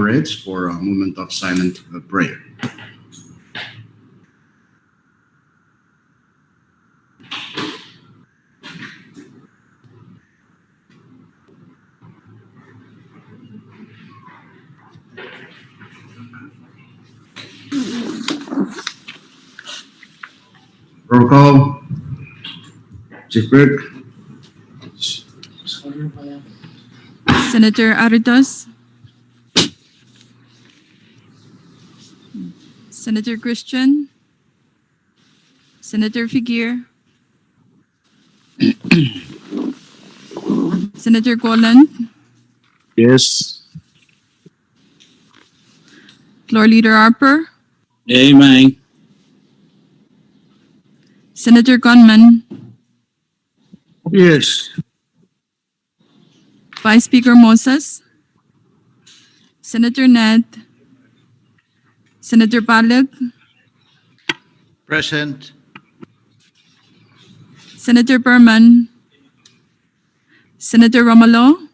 Reds for a moment of silent prayer. Roll call. Chief Clerk. Senator Aritos, Senator Christian, Senator Figuer, Senator Golan, Yes. Floor Leader Harper, Amen. Senator Gunman, Yes. Vice Speaker Moses, Senator Ned, Senator Balag, Present. Senator Berman, Senator Romalo,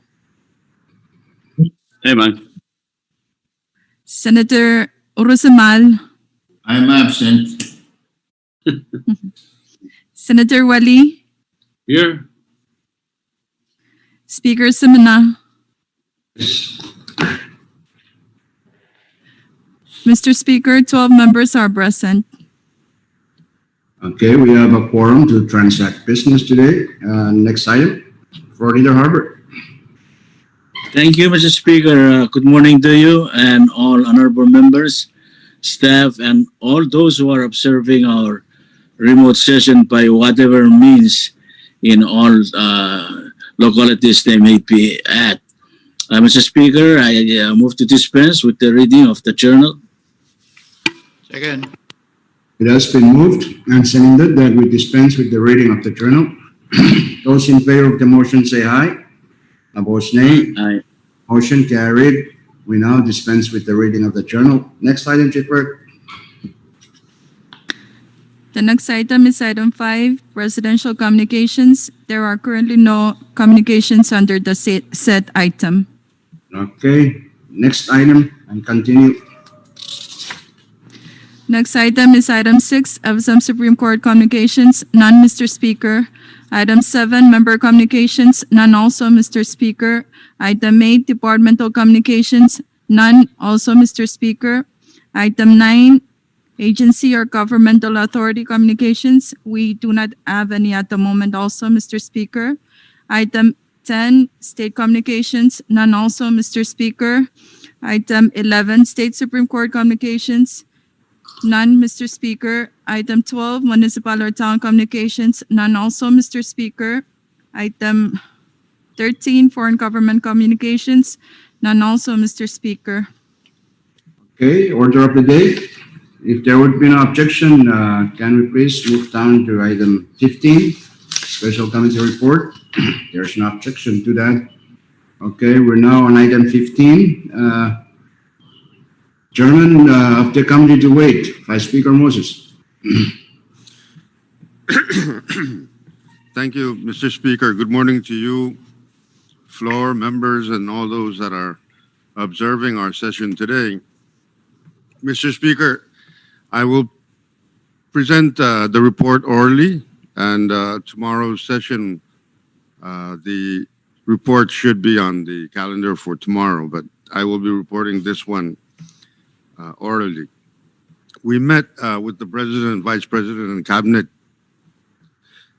Amen. Senator Urusamal, I'm absent. Senator Wali, Here. Speaker Simina, Mr. Speaker, 12 members are present. Okay, we have a quorum to transact business today. Next item, Floor Leader Harbert. Thank you, Mr. Speaker. Good morning to you and all honorable members, staff, and all those who are observing our remote session by whatever means in all localities they may be at. Mr. Speaker, I move to dispense with the reading of the journal. Second. It has been moved and seconded that we dispense with the reading of the journal. Those in favor of the motion say aye. Opposed, nay. Aye. Motion carried. We now dispense with the reading of the journal. Next item, Chief Clerk. The next item is item 5, Presidential Communications. There are currently no communications under the said item. Okay, next item and continue. Next item is item 6, some Supreme Court communications, none, Mr. Speaker. Item 7, member communications, none also, Mr. Speaker. Item 8, departmental communications, none also, Mr. Speaker. Item 9, agency or governmental authority communications, we do not have any at the moment also, Mr. Speaker. Item 10, state communications, none also, Mr. Speaker. Item 11, state Supreme Court communications, none, Mr. Speaker. Item 12, municipal or town communications, none also, Mr. Speaker. Item 13, foreign government communications, none also, Mr. Speaker. Okay, order of the day. If there would be no objection, can we please move down to item 15, special committee report? There's no objection to that. Okay, we're now on item 15. Chairman of the committee to wait, Vice Speaker Moses. Thank you, Mr. Speaker. Good morning to you, floor members, and all those that are observing our session today. Mr. Speaker, I will present the report orally, and tomorrow's session, the report should be on the calendar for tomorrow, but I will be reporting this one orally. We met with the President, Vice President, and Cabinet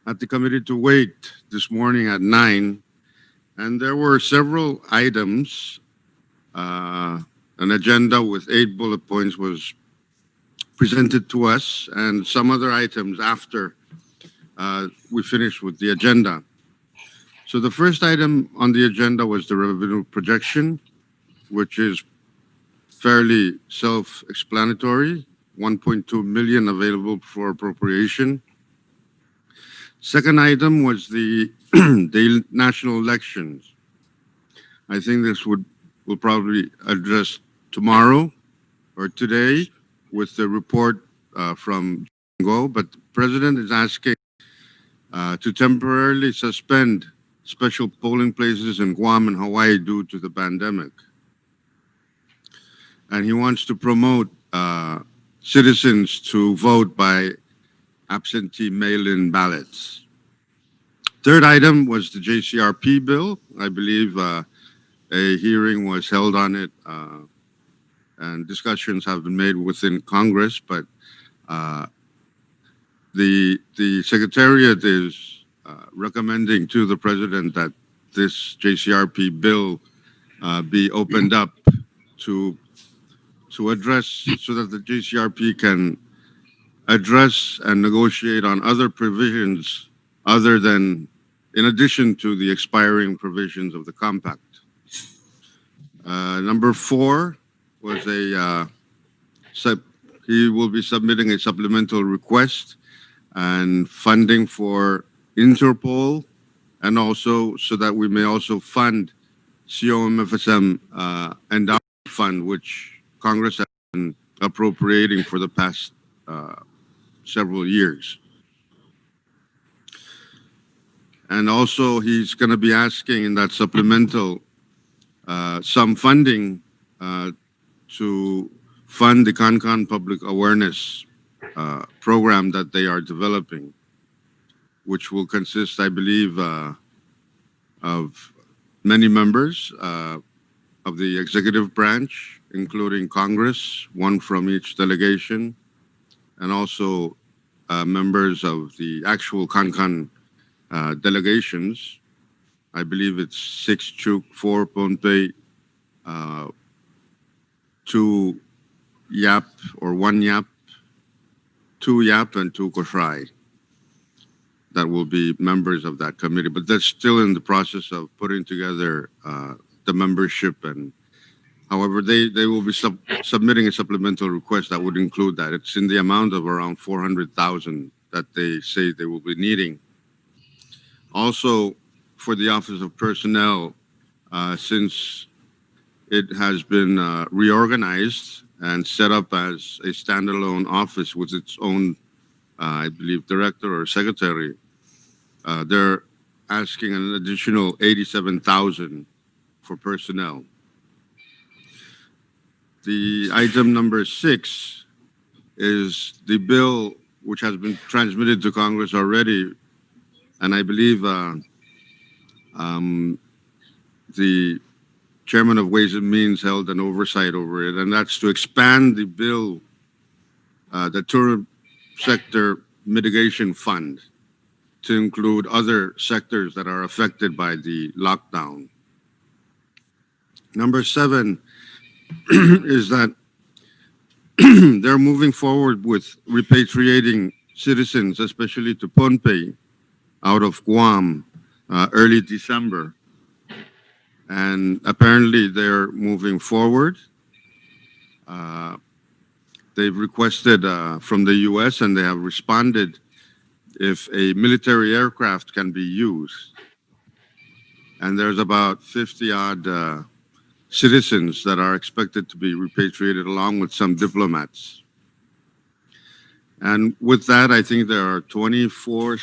at the committee to wait this morning at 9, and there were several items. An agenda with 8 bullet points was presented to us, and some other items after we finished with the agenda. So the first item on the agenda was the revenue projection, which is fairly self-explanatory, 1.2 million available for appropriation. Second item was the national elections. I think this will probably address tomorrow or today with the report from Go, but the President is asking to temporarily suspend special polling places in Guam and Hawaii due to the pandemic. and he wants to promote citizens to vote by absentee mail-in ballots. Third item was the JCRP bill. I believe a hearing was held on it, and discussions have been made within Congress, but the Secretariat is recommending to the President that this JCRP bill be opened up to address, so that the JCRP can address and negotiate on other provisions other than, in addition to the expiring provisions of the compact. Number 4 was he will be submitting a supplemental request and funding for Interpol, and also so that we may also fund COMFSM endowment fund, which Congress has been appropriating for the past several years. And also, he's going to be asking in that supplemental some funding to fund the CONCON public awareness program that they are developing, which will consist, I believe, of many members of the executive branch, including Congress, one from each delegation, and also members of the actual CONCON delegations. I believe it's 6 Chuk, 4 Pohnpei, 2 Yap, or 1 Yap, 2 Yap, and 2 Koshrai that will be members of that committee. But that's still in the process of putting together the membership, and however, they will be submitting a supplemental request that would include that. It's in the amount of around 400,000 that they say they will be needing. Also, for the Office of Personnel, since it has been reorganized and set up as a standalone office with its own, I believe, director or secretary, they're asking an additional 87,000 for personnel. The item number 6 is the bill which has been transmitted to Congress already, and I believe the chairman of Ways and Means held an oversight over it, and that's to expand the bill, the tourism sector mitigation fund, to include other sectors that are affected by the lockdown. Number 7 is that they're moving forward with repatriating citizens, especially to Pohnpei, out of Guam, early December. And apparently they're moving forward. They've requested from the US, and they have responded, if a military aircraft can be used. And there's about 50-odd citizens that are expected to be repatriated, along with some diplomats. And with that, I think there are 24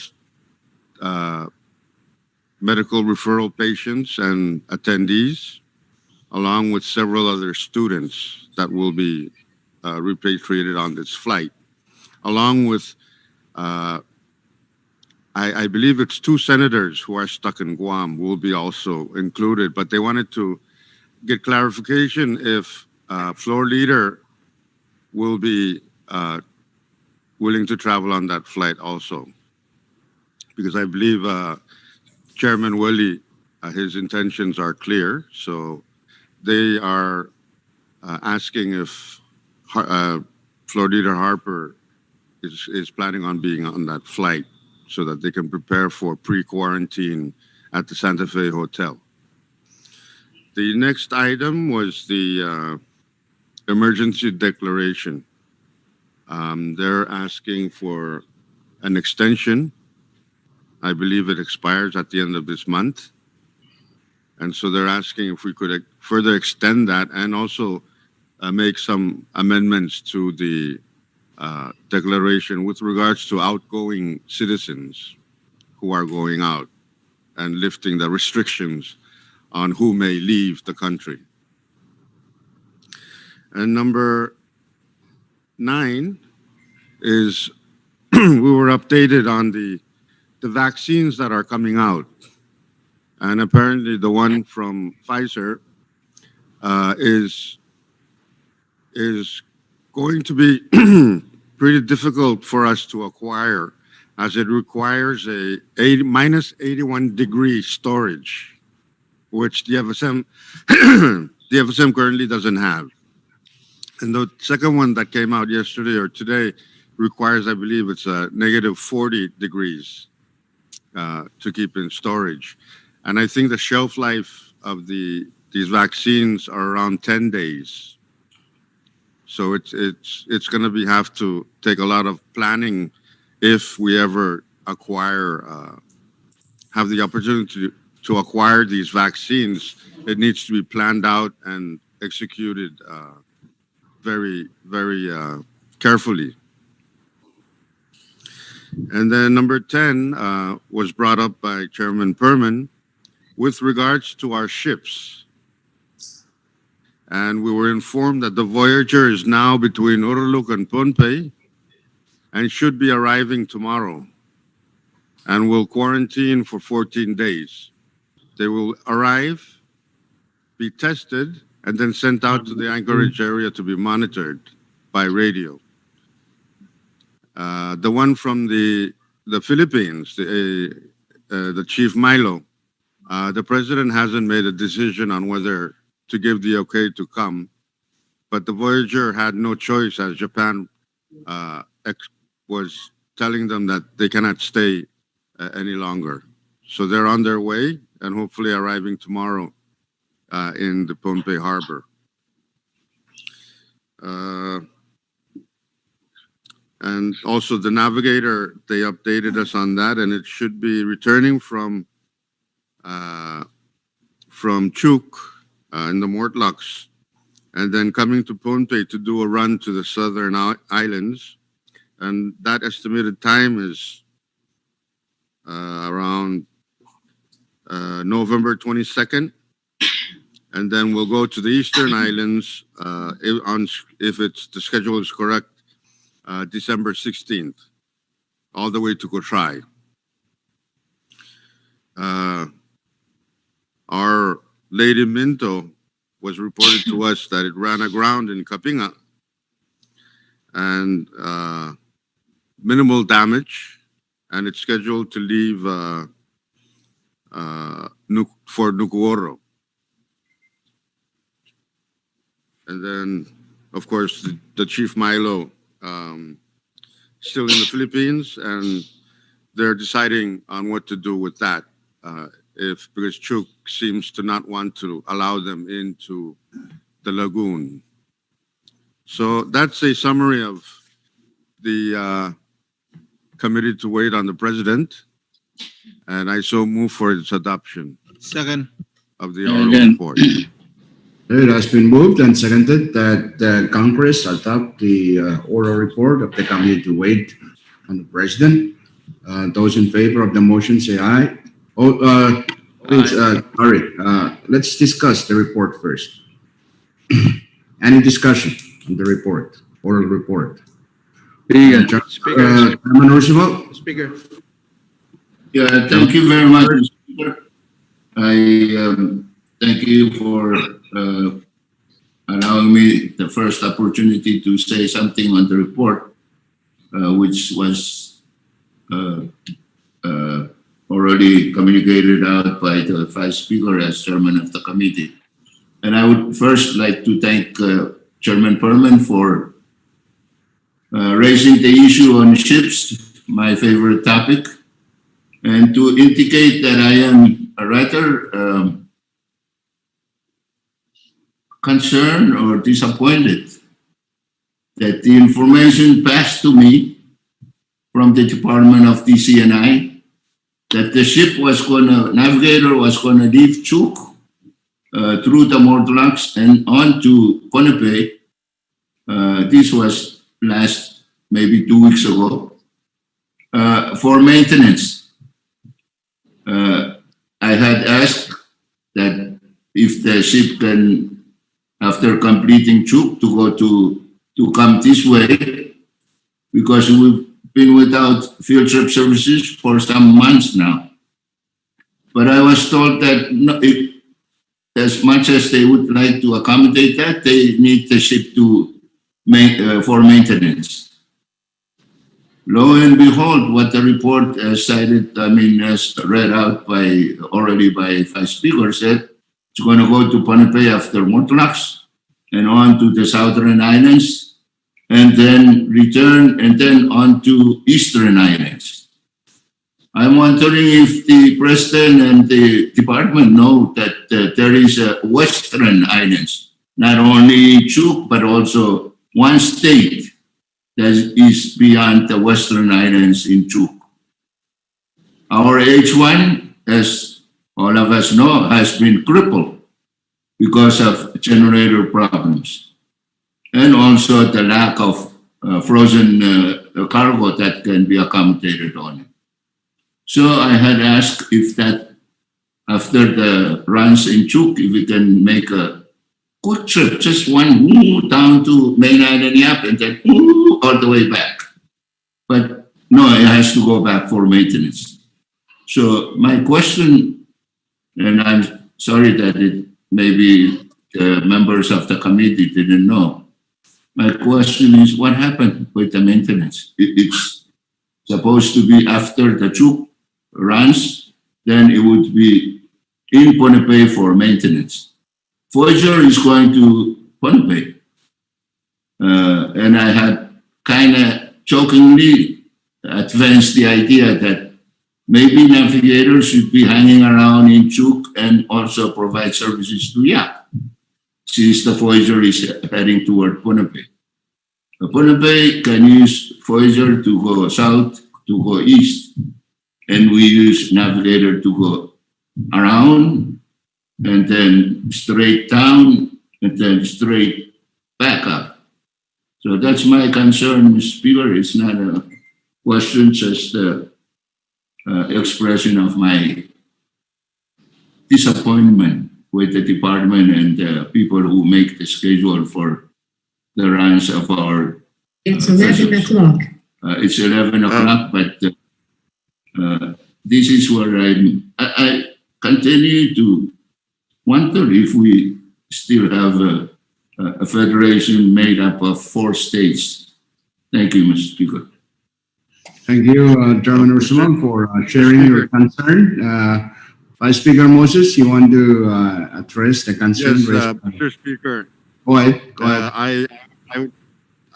medical referral patients and attendees, along with several other students that will be repatriated on this flight, along with, I believe it's 2 senators who are stuck in Guam will be also included, but they wanted to get clarification if floor leader will be willing to travel on that flight also, because I believe Chairman Willie, his intentions are clear, so they are asking if floor leader Harper is planning on being on that flight, so that they can prepare for pre-quarantine at the Santa Fe Hotel. The next item was the emergency declaration. They're asking for an extension. I believe it expires at the end of this month. And so they're asking if we could further extend that, and also make some amendments to the declaration with regards to outgoing citizens who are going out, and lifting the restrictions on who may leave the country. And number 9 is we were updated on the vaccines that are coming out. And apparently the one from Pfizer is going to be pretty difficult for us to acquire, as it requires a minus 81 degree storage, which the FSM the FSM currently doesn't have. And the second one that came out yesterday or today requires, I believe, it's negative 40 degrees to keep in storage. And I think the shelf life of these vaccines are around 10 days. So it's going to have to take a lot of planning if we ever have the opportunity to acquire these vaccines. It needs to be planned out and executed very, very carefully. And then number 10 was brought up by Chairman Perman with regards to our ships. And we were informed that the Voyager is now between Uruluk and Pohnpei and should be arriving tomorrow and will quarantine for 14 days. They will arrive, be tested, and then sent out to the Anchorage area to be monitored by radio. The one from the Philippines, the Chief Milo, the president hasn't made a decision on whether to give the okay to come, but the Voyager had no choice, as Japan was telling them that they cannot stay any longer. So they're on their way and hopefully arriving tomorrow in the Pohnpei Harbor. And also the Navigator, they updated us on that, and it should be returning from Chuuk in the Mortlocks, and then coming to Pohnpei to do a run to the southern islands. And that estimated time is around November 22nd. And then we'll go to the eastern islands if the schedule is correct, December 16th, all the way to Cotai. Our Lady Minto was reported to us that it ran aground in Kapinga and minimal damage, and it's scheduled to leave for Nukuoro. And then, of course, the Chief Milo still in the Philippines, and they're deciding on what to do with that. Because Chuuk seems to not want to allow them into the lagoon. So that's a summary of the committee to wait on the president, and I so move for its adoption Second. of the oral Again. report. It has been moved and seconded that Congress adopt the oral report of the committee to wait on the president. Those in favor of the motion say aye. Please, sorry, let's discuss the report first. Any discussion on the report, oral report? Speaker. Chairman Roosevelt? Speaker. Yeah, thank you very much, Mr. Speaker. I thank you for allowing me the first opportunity to say something on the report, which was already communicated out by the Vice Speaker as Chairman of the committee. And I would first like to thank Chairman Perman for raising the issue on ships, my favorite topic, and to indicate that I am rather concerned or disappointed that the information passed to me from the Department of DCNI that the ship Navigator was going to leave Chuuk through the Mortlocks and on to Pohnpei. This was last maybe 2 weeks ago for maintenance. I had asked that if the ship can after completing Chuk to come this way, because we've been without field trip services for some months now. But I was told that as much as they would like to accommodate that, they need the ship for maintenance. Lo and behold, what the report cited, as read out already by Vice Speaker, said it's going to go to Ponape after Mutlax and on to the Southern Islands, and then return and then on to Eastern Islands. I'm wondering if the President and the Department know that there is a Western Islands, not only Chuk, but also one state that is beyond the Western Islands in Chuk. Our H1, as all of us know, has been crippled because of generator problems and also the lack of frozen cargo that can be accommodated on it. So I had asked if that, after the runs in Chuk, if we can make a quick trip, just one down to main island Yap and then all the way back. But no, it has to go back for maintenance. So my question, and I'm sorry that maybe the members of the committee didn't know. My question is, what happened with the maintenance? It's supposed to be after the Chuk runs, then it would be in Ponape for maintenance. Voyager is going to Ponape. And I had kind of jokingly advanced the idea that maybe navigators should be hanging around in Chuk and also provide services to Yap, since the Voyager is heading toward Ponape. Ponape can use Voyager to go south, to go east, and we use navigator to go around and then straight down and then straight back up. So that's my concern, Mr. Speaker. It's not a question, just an expression of my disappointment with the department and the people who make the schedule for the runs of our It's 11 vessels. o'clock. It's 11 o'clock, but this is where I continue to wonder if we still have a federation made up of 4 states. Thank you, Mr. Speaker. Thank you, Chairman Ursulon, for sharing your concern. Vice Speaker Moses, you want to address the concern? Yes, raised by- Mr. Speaker. Go ahead. Go ahead.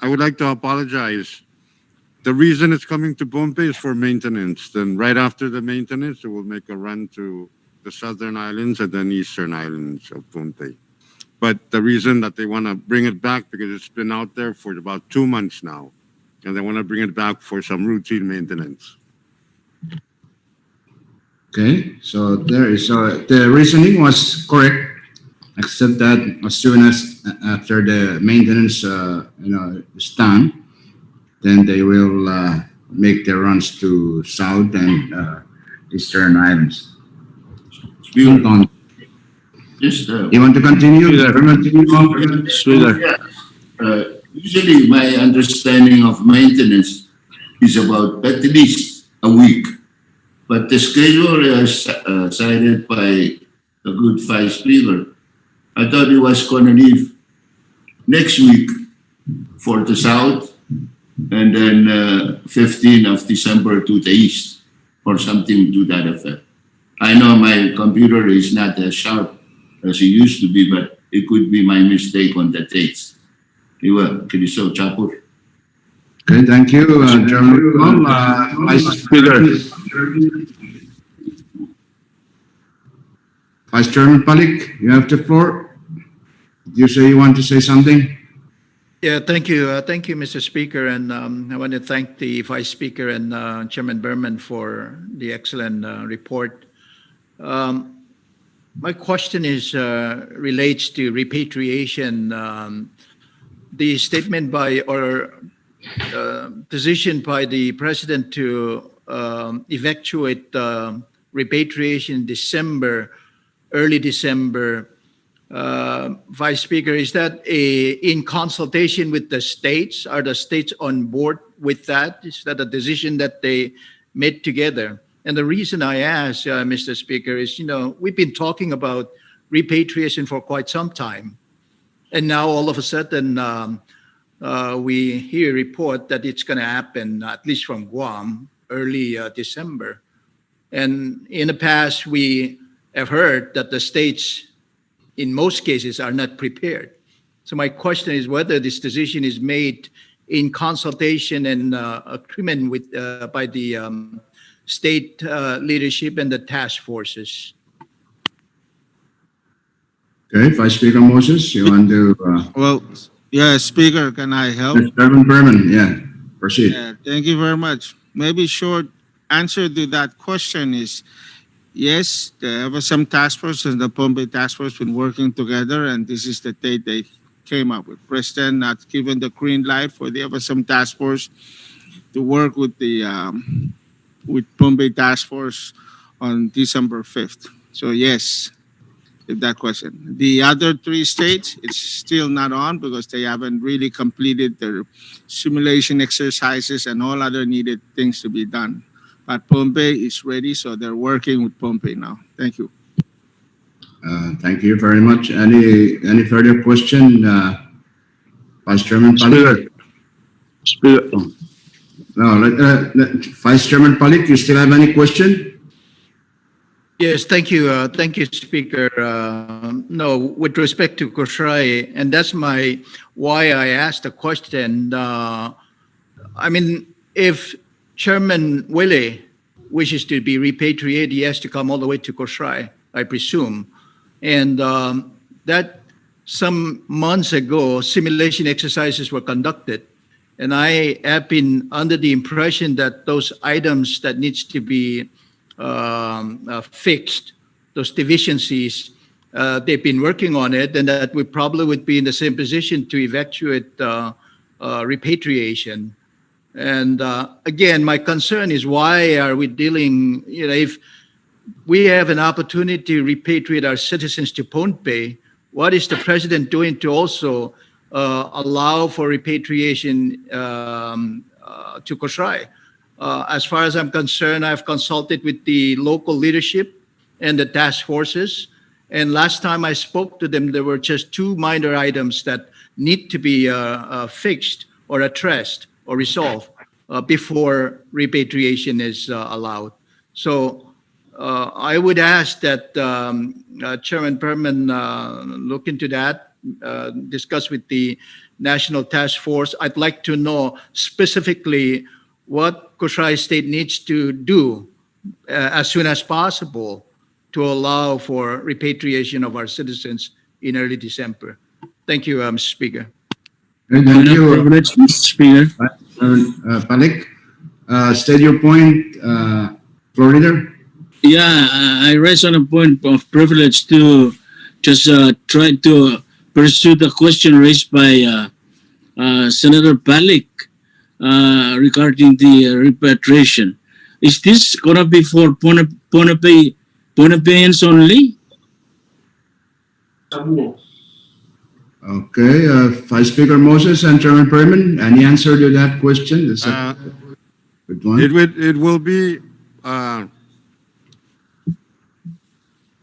I would like to apologize. The reason it's coming to Pohnpei is for maintenance. Then right after the maintenance, it will make a run to the Southern Islands and then Eastern Islands of Pohnpei. But the reason that they want to bring it back, because it's been out there for about 2 months now, and they want to bring it back for some routine maintenance. Okay, so the reasoning was correct, except that as soon as after the maintenance, is done, then they will make their runs to South and Eastern Islands. Speaker, On. just You want to continue? Speaker. usually my understanding of maintenance is about at least a week. But the schedule as cited by the good Vice Speaker, I thought it was going to leave next week for the south and then 15th of December to the east or something to that effect. I know my computer is not as sharp as it used to be, but it could be my mistake on the dates. Iwa, Kiriso Chapur. Okay, thank you, Chairman Ursulon. Vice Chairman Palik, you have the floor. Did you say you want to say something? Yeah, thank you. Thank you, Mr. Speaker. And I want to thank the Vice Speaker and Chairman Berman for the excellent report. My question is relates to repatriation. The statement by or position by the President to evacuate repatriation December, early December, Vice Speaker, is that in consultation with the states? Are the states on board with that? Is that a decision that they made together? And the reason I ask, Mr. Speaker, is, we've been talking about repatriation for quite some time. And now all of a sudden, we hear a report that it's going to happen, at least from Guam, early December. And in the past, we have heard that the states, in most cases, are not prepared. So my question is whether this decision is made in consultation and agreement with by the state leadership and the task forces. Okay, Vice Speaker Moses, you want to, Well, yeah, Speaker, can I help? Chairman Berman, yeah, proceed. Yeah, thank you very much. Maybe short answer to that question is yes, the FSM task force and the Pompey task force been working together, and this is the date they came up with. President not given the green light for the FSM task force to work with the with Pompey task force on December 5th. So yes, if that question. The other three states, it's still not on because they haven't really completed their simulation exercises and all other needed things to be done. But Pompey is ready, so they're working with Pompey now. Thank you. Thank you very much. Any further question, Vice Chairman Palik? No, Vice Chairman Palik, you still have any question? Yes, thank you. Thank you, Speaker. No, with respect to Kosrae, and that's why I asked the question. I mean, if Chairman Willie wishes to be repatriated, he has to come all the way to Kosrae, I presume. And that some months ago, simulation exercises were conducted. And I have been under the impression that those items that needs to be fixed, those deficiencies, they've been working on it, and that we probably would be in the same position to evacuate repatriation. And again, my concern is why are we dealing, if we have an opportunity to repatriate our citizens to Pohnpei, what is the president doing to also allow for repatriation to Kosrae? As far as I'm concerned, I've consulted with the local leadership and the task forces. And last time I spoke to them, there were just two minor items that need to be fixed or addressed or resolved before repatriation is allowed. So I would ask that Chairman Berman look into that, discuss with the National Task Force. I'd like to know specifically what Kosrae State needs to do as soon as possible to allow for repatriation of our citizens in early December. Thank you, Mr. Speaker. Thank you, Privilege, Mr. Speaker. Palik. State your point, floor leader. Yeah, I raise on a point of privilege to just try to pursue the question raised by Senator Palik regarding the repatriation. Is this going to be for Pohnpeians only? Okay, Vice Speaker Moses and Chairman Berman, any answer to that question? Is that good one? It will be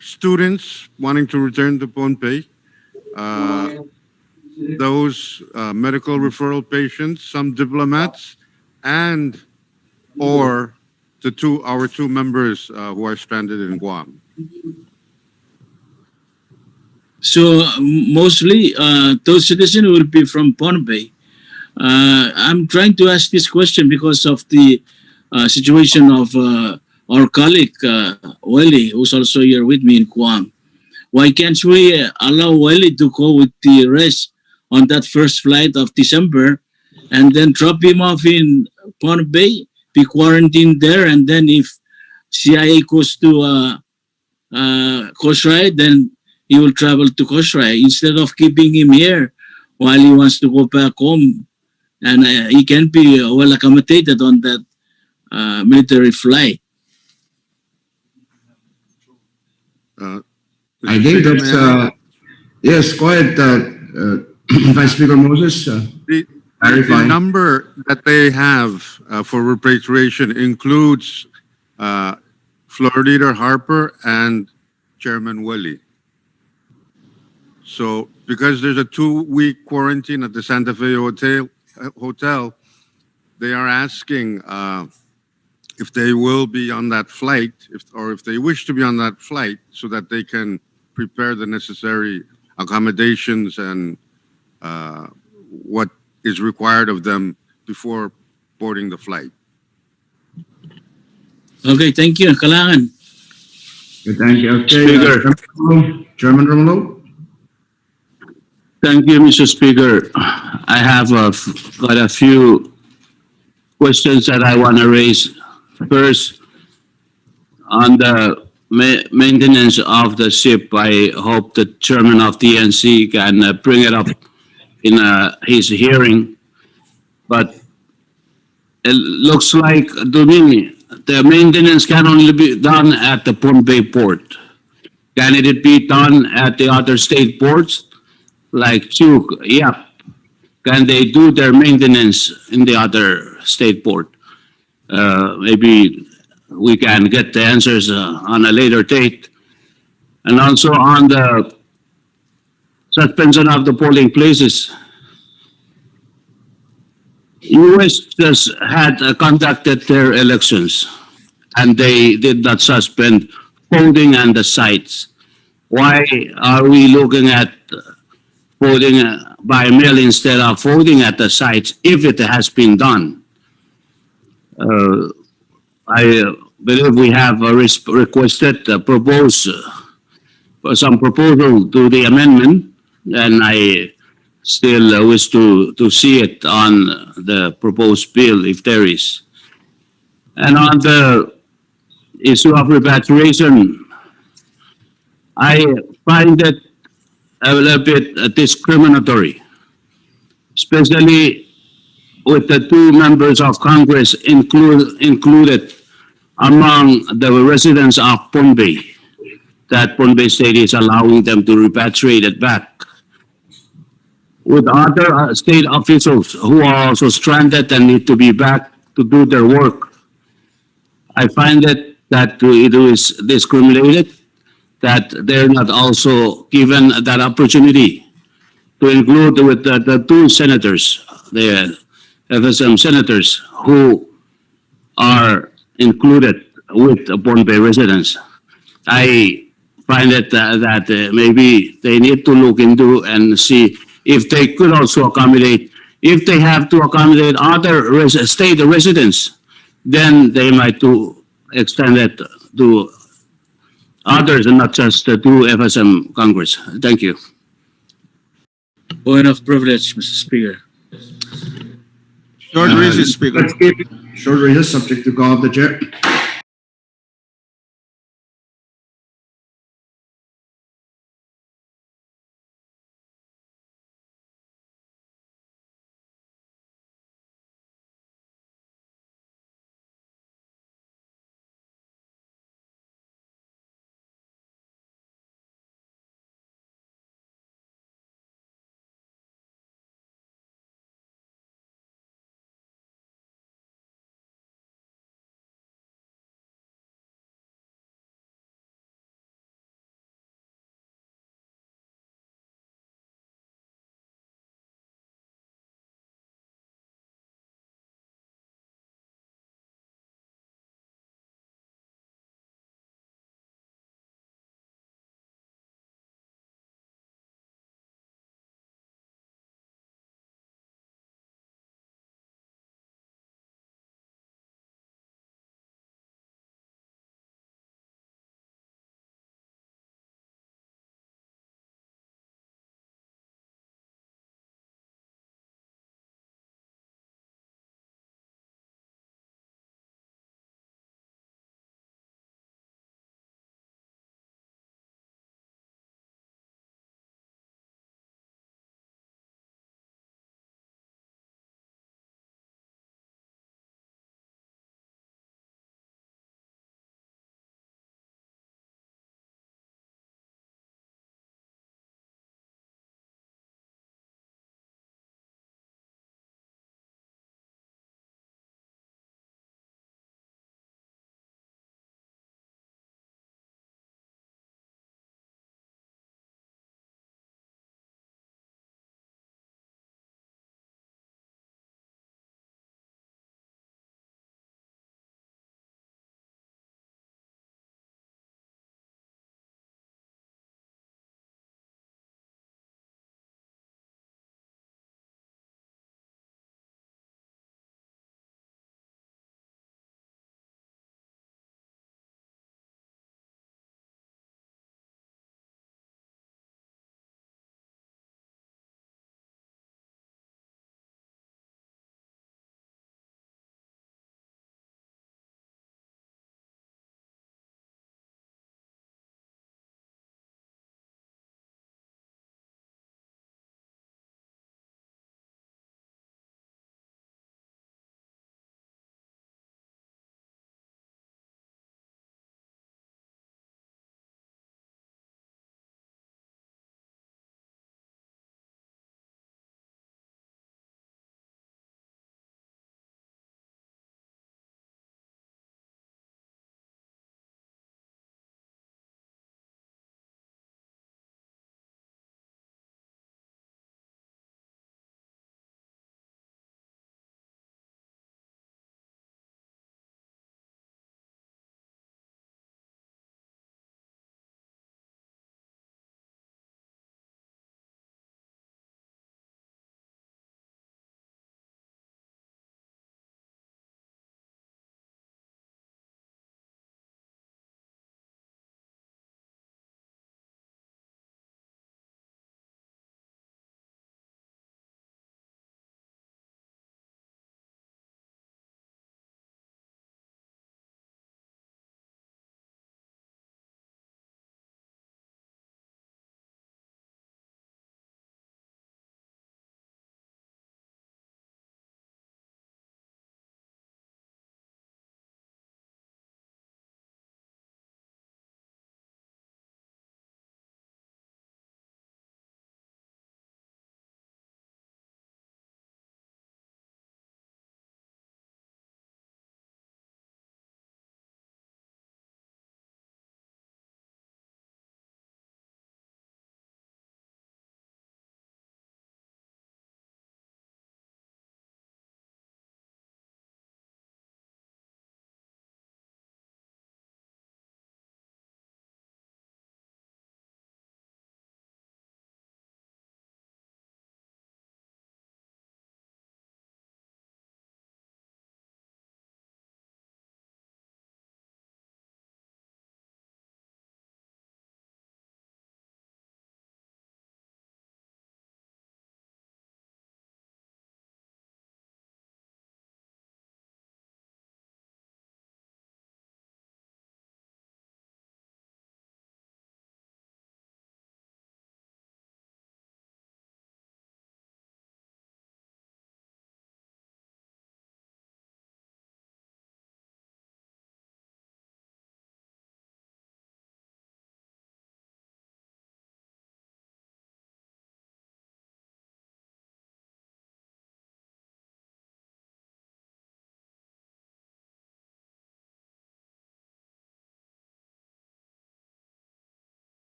students wanting to return to Pohnpei, those medical referral patients, some diplomats, and or our two members who are stranded in Guam. So mostly those citizens will be from Pohnpei. I'm trying to ask this question because of the situation of our colleague Welly, who's also here with me in Guam. Why can't we allow Welly to go with the rest on that first flight of December and then drop him off in Pohnpei, be quarantined there, and then if CIA goes to Kosrae, then he will travel to Kosrae instead of keeping him here while he wants to go back home. And he can be well accommodated on that military flight. I think that's Yes, go ahead, Vice Speaker Moses, The clarify. number that they have for repatriation includes Floor Leader Harper and Chairman Willie. So because there's a 2-week quarantine at the Santa Fe hotel, they are asking if they will be on that flight, or if they wish to be on that flight, so that they can prepare the necessary accommodations and what is required of them before boarding the flight. Okay, thank you. Kailangan. Okay, thank you. Okay, Speaker. Chairman Romulo? Thank you, Mr. Speaker. I have got a few questions that I want to raise. First, on the maintenance of the ship, I hope the chairman of the NC can bring it up in his hearing. But it looks like to me the maintenance can only be done at the Pohnpei port. Can it be done at the other state ports like Chuk, Yap? Can they do their maintenance in the other state port? Maybe we can get the answers on a later date. And also on the suspension of the polling places, US just had conducted their elections and they did not suspend voting on the sites. Why are we looking at voting by mail instead of voting at the sites if it has been done? I believe we have requested, proposed some proposal to the amendment, and I still wish to see it on the proposed bill if there is. And on the issue of repatriation, I find it a little bit discriminatory, especially with the two members of Congress included among the residents of Pohnpei, that Pohnpei State is allowing them to repatriate it back. With other state officials who are also stranded and need to be back to do their work, I find it that it is discriminated, that they're not also given that opportunity to include with the two senators, the FSM senators who are included with the Pohnpei residents. I find it that maybe they need to look into and see if they could also accommodate, if they have to accommodate other state residents, then they might to extend it to others and not just to FSM Congress. Thank you. Point of privilege, Mr. Speaker. Short recess, Speaker. Let's keep short recess subject to call of the chair.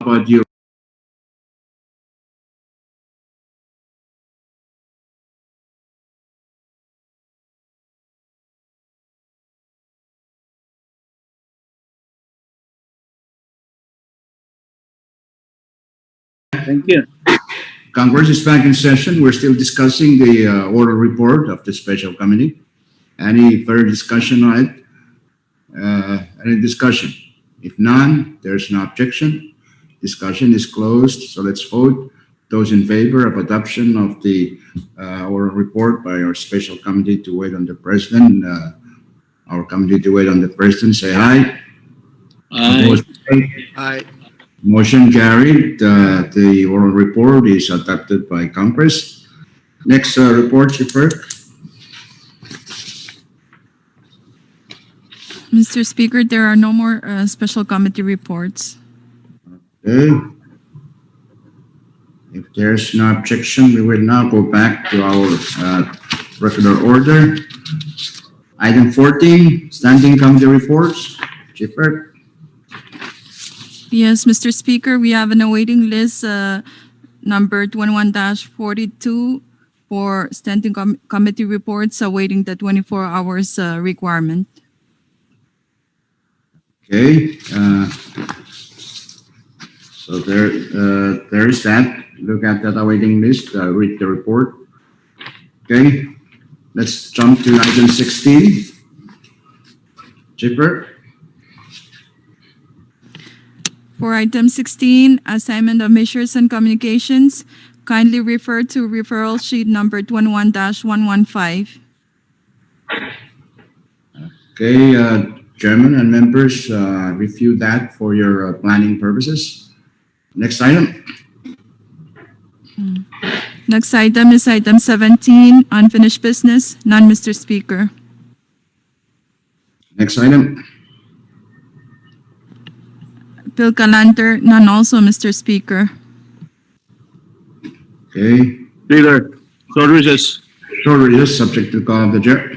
about you? Thank you. Congress is back in session. We're still discussing the oral report of the special committee. Any further discussion on it? Any discussion? If none, there's no objection. Discussion is closed, so let's vote. Those in favor of adoption of the oral report by our special committee to wait on the president, our committee to wait on the president, say aye. Aye. Opposed, say. Aye. Motion carried. The oral report is adopted by Congress. Next report, Chief Clerk. Mr. Speaker, there are no more special committee reports. Okay. If there's no objection, we will now go back to our regular order. Item 14, standing committee reports. Chief Clerk. Yes, Mr. Speaker, we have an awaiting list number 21-42 for standing committee reports awaiting the 24 hours requirement. Okay. So there is that. Look at that awaiting list. Read the report. Okay. Let's jump to item 16. Chief Clerk. For item 16, assignment of measures and communications, kindly refer to referral sheet number 21-115. Okay, Chairman and members, review that for your planning purposes. Next item. Next item is item 17, unfinished business, none, Mr. Speaker. Next item. Bill Calanter, none also, Mr. Speaker. Okay. Speaker, short recess. Short recess, subject to call of the chair.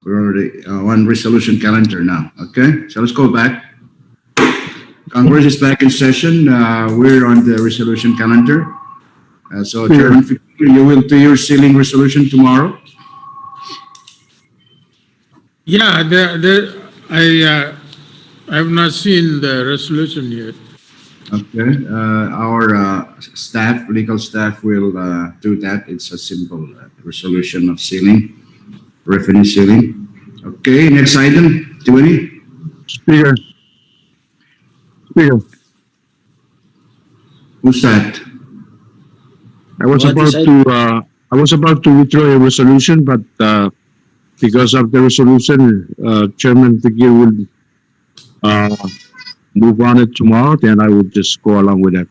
We're already on resolution calendar now. Okay, so let's go back. Congress is back in session. We're on the resolution calendar. So Chairman Fikir, you will do your sealing resolution tomorrow. Yeah, I have not seen the resolution yet. Okay, our staff, legal staff will do that. It's a simple resolution of sealing, revenue sealing. Okay, next item, Tiwani. Speaker, Speaker, Who's that? What is it? I was about to withdraw a resolution, but because of the resolution, Chairman Figure will move on it tomorrow, then I would just go along with that.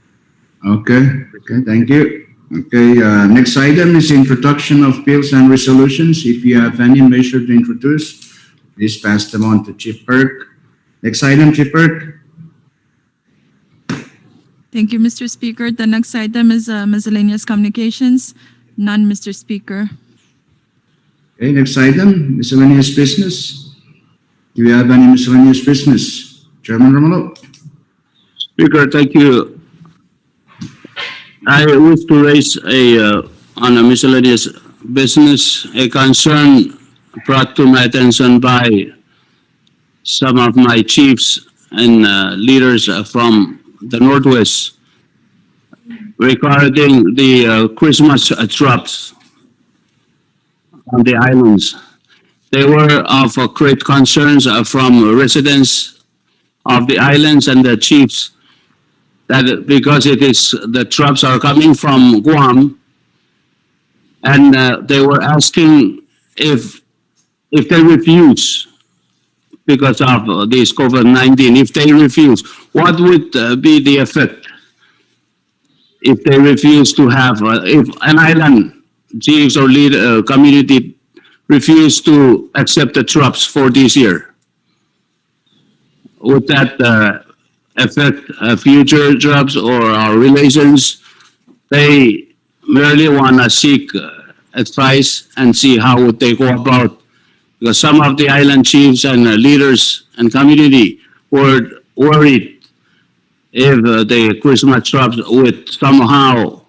Okay, thank you. Okay, next item is introduction of bills and resolutions. If you have any measure to introduce, please pass them on to Chief Perk. Next item, Chief Perk. Thank you, Mr. Speaker. The next item is miscellaneous communications. None, Mr. Speaker. Okay, next item, miscellaneous business. Do you have any miscellaneous business? Chairman Romulo? Speaker, thank you. I wish to raise on a miscellaneous business, a concern brought to my attention by some of my chiefs and leaders from the Northwest regarding the Christmas drops on the islands. They were of great concerns from residents of the islands and the chiefs that because the drops are coming from Guam, and they were asking if they refuse because of this COVID-19, if they refuse, what would be the effect if they refuse to have, if an island chiefs or community refuse to accept the drops for this year? Would that affect future jobs or our relations? They merely want to seek advice and see how would they go about, because some of the island chiefs and leaders and community were worried if the Christmas drops would somehow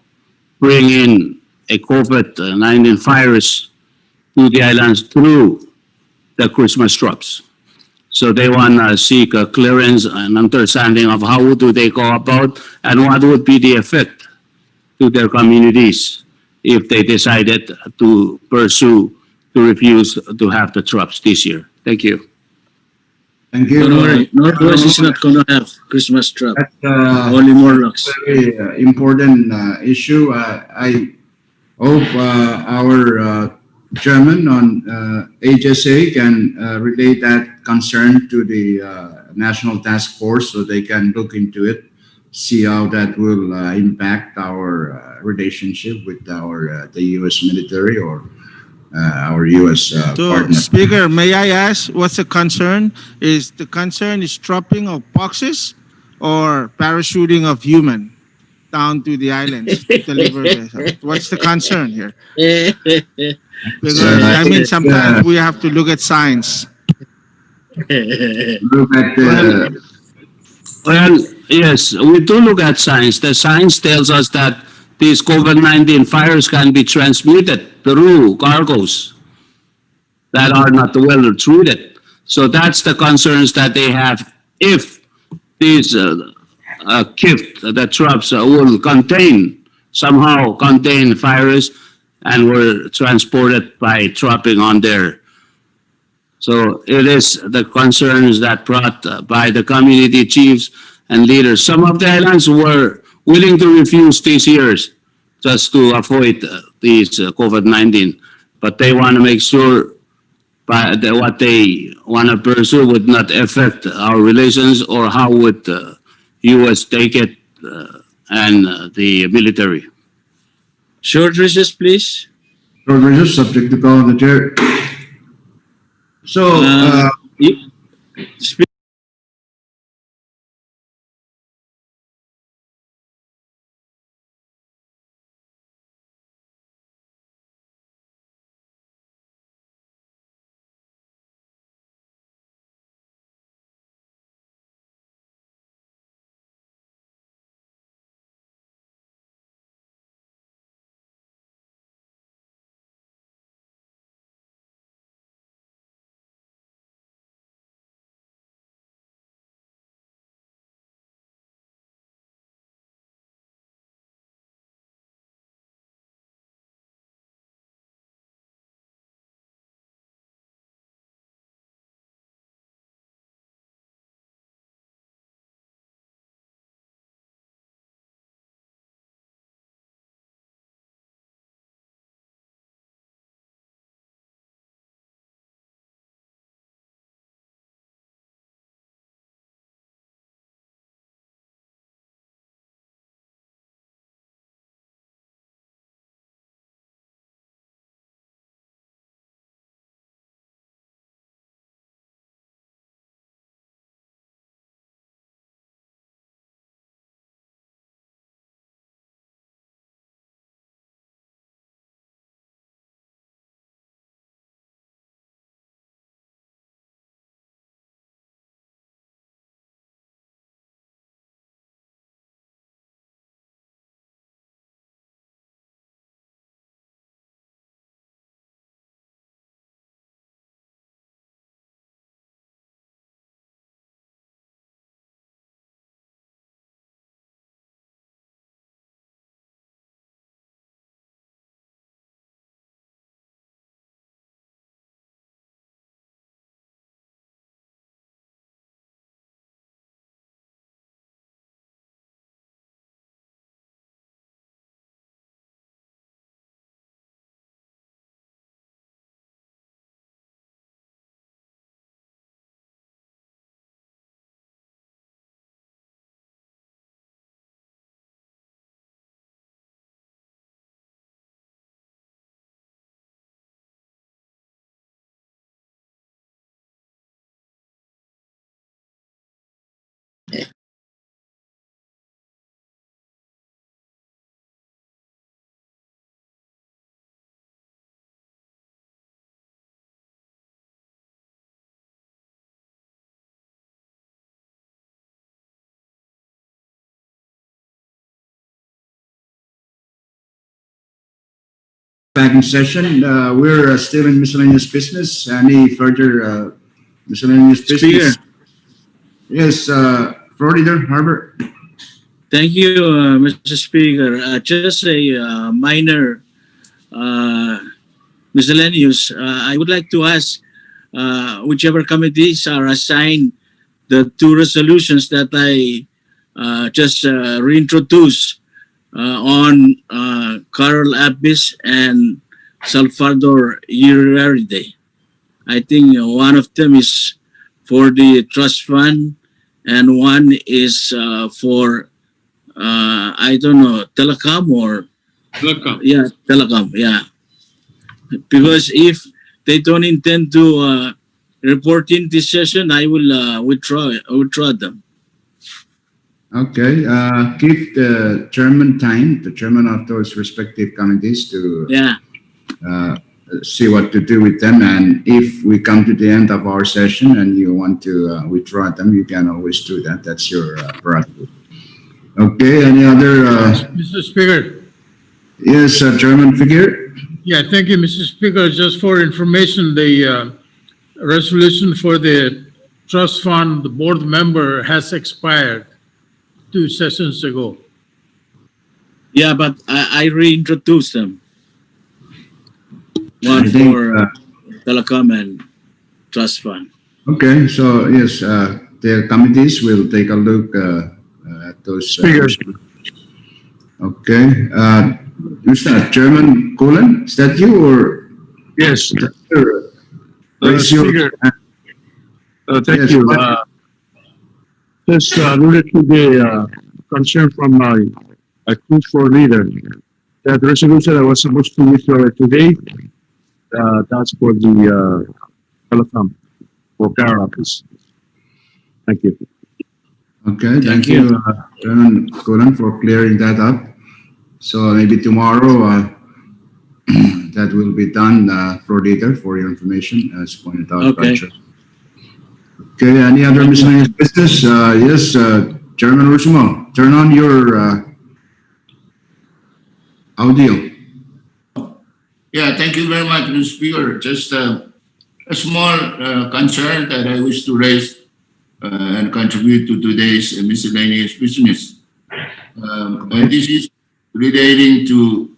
bring in a COVID-19 virus to the islands through the Christmas drops. So they want to seek a clearance and understanding of how do they go about and what would be the effect to their communities if they decided to pursue, to refuse to have the drops this year. Thank you. Thank you. Don't worry, Northwest is not going to have Christmas drop. That's Only Morlocks. very important issue. I hope our chairman on HSA can relay that concern to the National Task Force so they can look into it, see how that will impact our relationship with the U.S. military or our U.S. So, partner. Speaker, may I ask what's the concern? Is the concern is dropping of boxes or parachuting of human down to the islands to deliver this? What's the concern here? Because I mean, sometimes we have to look at science. Look at the Well, yes, we do look at science. The science tells us that these COVID-19 virus can be transmitted through cargoes that are not well treated. So that's the concerns that they have if these gift, the drops will somehow contain virus and were transported by dropping on there. So it is the concerns that brought by the community chiefs and leaders. Some of the islands were willing to refuse these years just to avoid these COVID-19, but they want to make sure that what they want to pursue would not affect our relations or how would the U.S. take it and the military. Short recess, please. progressive subject to call of the chair. So, You- back in session. We're still in miscellaneous business. Any further miscellaneous business? Speaker. Yes, Floor Leader Harbor. Thank you, Mr. Speaker. Just a minor miscellaneous. I would like to ask whichever committees are assigned the two resolutions that I just reintroduced on Carol Abis and Salvador Uriarte. I think one of them is for the trust fund and one is for I don't know, telecom or yeah, telecom, yeah. Because if they don't intend to report in this session, I will withdraw them. Okay, give the chairman time, the chairman of those respective committees to Yeah. see what to do with them. And if we come to the end of our session and you want to withdraw them, you can always do that. That's your prerogative. Okay, any other? Mr. Speaker. Yes, Chairman Figure. Yeah, thank you, Mr. Speaker. Just for information, the resolution for the trust fund, the board member has expired 2 sessions ago. Yeah, but I reintroduced them. I One think, for telecom and trust fund. Okay, so yes, the committees will take a look at those. Speaker. Okay, who's that? Chairman Colin? Is that you or? Yes, Raise your Speaker. hand. Thank Yes, you. go ahead. Just related to the concern from my floor leader, that resolution I was supposed to withdraw today, that's for the telecom for Carol office. Thank you. Okay, thank you, Chairman Colin, for clearing that up. So maybe tomorrow, that will be done, for later, for your information, as pointed out by Okay. Chair. Okay, any other miscellaneous business? Yes, Chairman Rusmo, turn on your audio. Yeah, thank you very much, Mr. Speaker. Just a small concern that I wish to raise and contribute to today's miscellaneous business. And this is relating to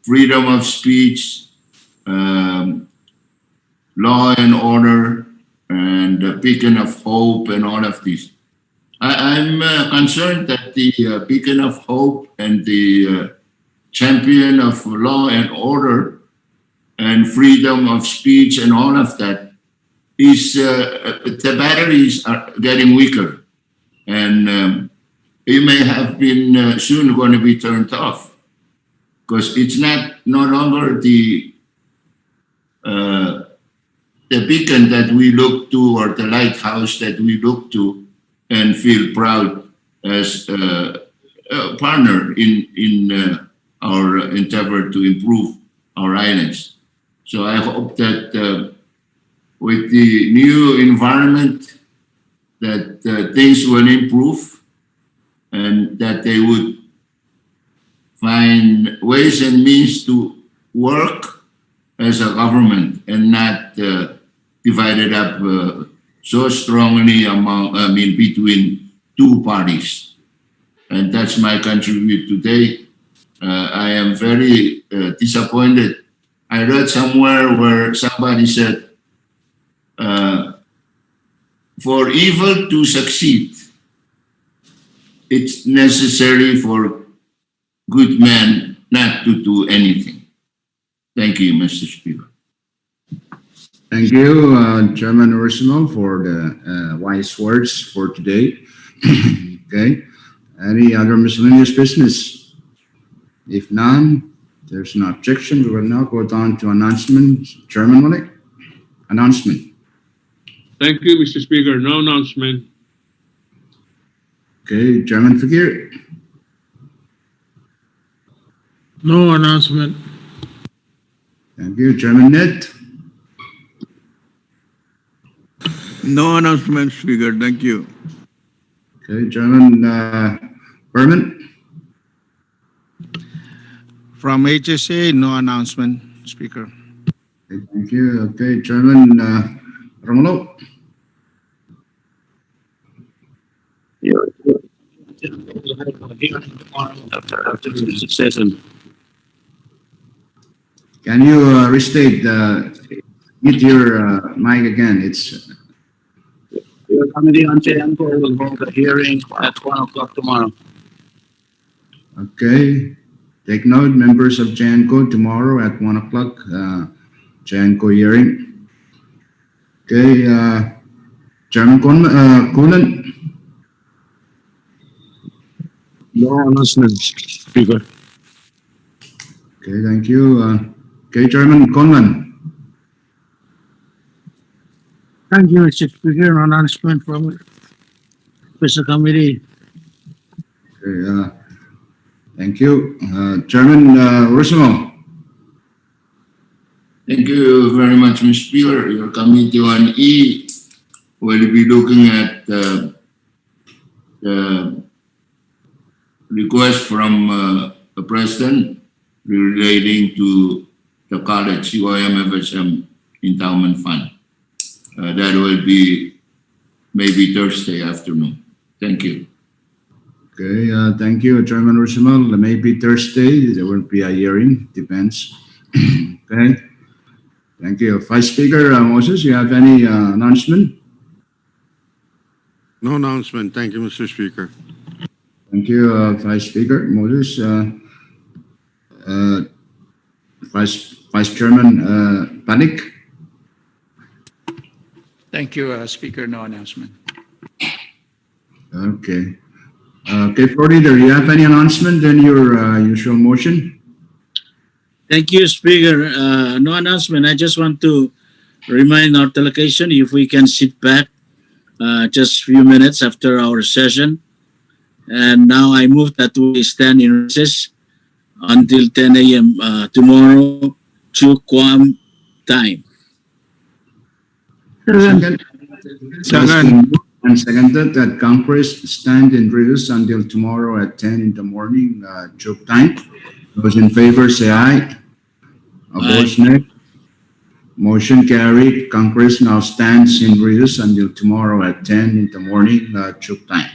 freedom of speech, law and order, and beacon of hope, and all of this. I'm concerned that the beacon of hope and the champion of law and order and freedom of speech and all of that is the batteries are getting weaker, and it may have been soon going to be turned off because it's no longer the beacon that we look to, or the lighthouse that we look to and feel proud as a partner in our endeavor to improve our islands. So I hope that with the new environment that things will improve and that they would find ways and means to work as a government and not divided up so strongly between two parties. And that's my contribution today. I am very disappointed. I read somewhere where somebody said, for evil to succeed, it's necessary for good men not to do anything. Thank you, Mr. Speaker. Thank you, Chairman Ursimo, for the wise words for today. Okay, any other miscellaneous business? If none, there's no objection. We will now go down to announcement. Chairman Malik, announcement. Thank you, Mr. Speaker. No announcement. Okay, Chairman Fakir. No announcement. Thank you, Chairman Net. No announcement, Speaker. Thank you. Okay, Chairman Berman. From HSA, no announcement. Speaker. Okay, thank you. Okay, Chairman Romulo. Session. Can you restate, mute your mic again? It's Your committee on Chianco will hold a hearing at 1 o'clock tomorrow. okay. Take note, members of Janco, tomorrow at 1 o'clock, Janco hearing. Okay, Chairman Conan. No announcement, Speaker. Okay, thank you. Okay, Chairman Conman. Thank you, Mr. Speaker. No announcement from Special Committee. Okay, thank you. Chairman Rosimo. Thank you very much, Mr. Speaker. Your Committee on E will be looking at the request from the President relating to the college COM FSM endowment fund. That will be maybe Thursday afternoon. Thank you. Okay, thank you, Chairman Rosimo. Maybe Thursday, there will be a hearing, depends. Okay, thank you. Vice Speaker Moses, you have any announcement? No announcement. Thank you, Mr. Speaker. Thank you, Vice Speaker Moses. Vice Chairman Panik. Thank you, Speaker. No announcement. Okay. Okay, Floor Leader, you have any announcement in your usual motion? Thank you, Speaker. No announcement. I just want to remind our delegation if we can sit back just a few minutes after our session. And now I move that we stand in recess until 10 a.m. Tomorrow, Chukwam time. Second. Second. And seconded that Congress stand in recess until tomorrow at 10 in the morning, Chuk time. Those in favor say aye. Opposed, nay. Motion carried. Congress now stands in recess until tomorrow at 10 in the morning, Chuk time.